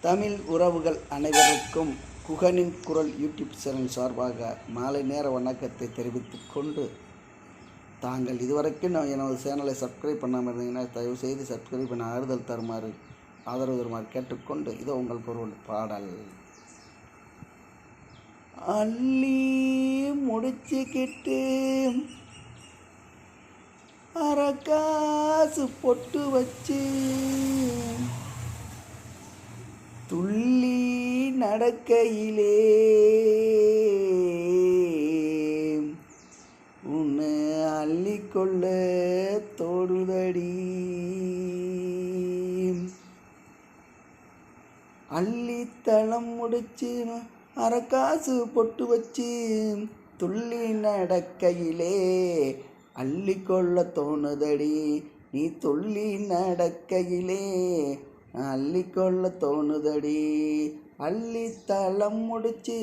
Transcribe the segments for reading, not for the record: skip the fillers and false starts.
தமிழ் உறவுகள் அனைவருக்கும் குகனின் குரல் யூடியூப் சேனல் சார்பாக மாலை நேர வணக்கத்தை தெரிவித்துக் கொண்டு, தாங்கள் இதுவரைக்கும் எனது சேனலை சப்ஸ்கிரைப் பண்ணாமல் இருந்தீங்கன்னா தயவுசெய்து சப்ஸ்கிரைப் பண்ண ஆறுதல் தருமாறு ஆதரவு தருமாறு கேட்டுக்கொண்டு, இதோ உங்களுக்கு ஒரு பாடல். அள்ளி முடிச்சுக்கிட்டு அரக்காசு பொட்டு வச்சு துள்ளி நடக்கையிலே உன்னை அள்ளிக்கொள்ள தோடுதடி. அள்ளித்தளம் முடிச்சு அரக்காசு பொட்டு வச்சு துள்ளி நடக்கையிலே அள்ளிக்கொள்ள தோணுதடி. நீ துள்ளி நடக்கையிலே அள்ளிக்கொள்ள தோணுதடி. அள்ளித்தளம் முடிச்சு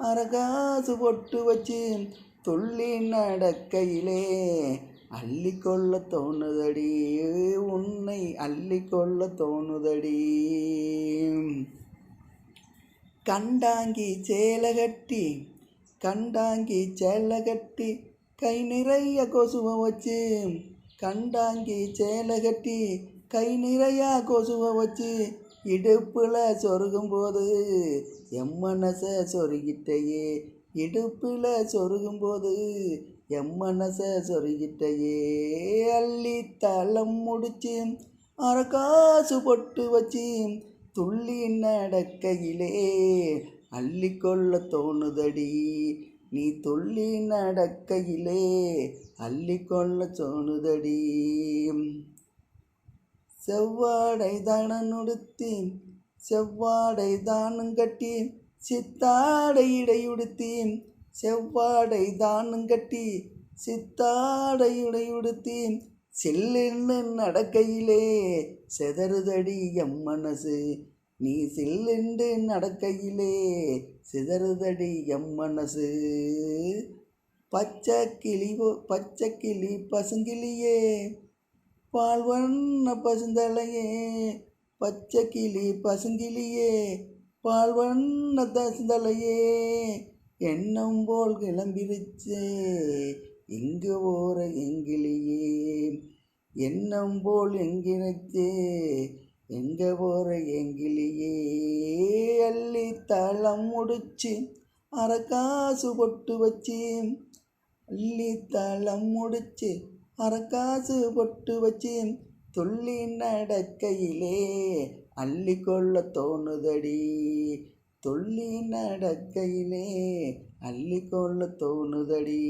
அரகாசு பொட்டு வச்சு துள்ளி நடக்கையிலே அள்ளிக்கொள்ள தோணுதடி. உன்னை அள்ளிக்கொள்ள தோணுதடி. கண்டாங்கி சேலை கட்டி கண்டாங்கி சேலை கட்டி கை நிறைய கொசுவை வச்சு கண்டாங்கி சேலை கட்டி கை நிறைய கொசுவை வச்சு இடுப்பில் சொருகும்போது எம் மனசை சொருகிட்டையே. இடுப்பில் சொருகும்போது எம் மனசை சொருகிட்டையே. அள்ளித்தளம் முடிச்சு அரக்காசு பொட்டு வச்சு துள்ளி நடக்கையிலே அள்ளிக்கொள்ள தோணுதடி. நீ துள்ளி நடக்கையிலே அள்ளிக்கொள்ள தோணுதடி. செவ்வாடை தானம் உடுத்தி செவ்வாடை தானம் கட்டி சித்தாடை இடையுடுத்தி செவ்வாடை தானம் கட்டி சித்தாடை இடையுடுத்தி சில்லுன்னு நடக்கையிலே சிதறுதடி எம் மனசு. நீ சில்லுண்டு நடக்கையிலே சிதறுதடி எம் மனசு. பச்சை கிளி பசுங்கிளியே பால் வண்ண பசுந்தலையே. பச்சை கிளி பசுங்கிளியே பால் வண்ண பசுந்தலையே. எண்ணம் போல் கிளம்பிருச்சே எங்கு ஓர எங்கிளியே. எண்ணம் போல் எங்கிருச்சே எங்க போற எங்கிளியே. அள்ளித்தளம் முடிச்சு அரக்காசு பொட்டு வச்சு அள்ளித்தளம் முடிச்சு அரக்காசு பொட்டு வச்சு துள்ளி நடக்கையிலே அள்ளிக்கொள்ள தோணுதடி. துள்ளி நடக்கையிலே அள்ளிக்கொள்ள தோணுதடி.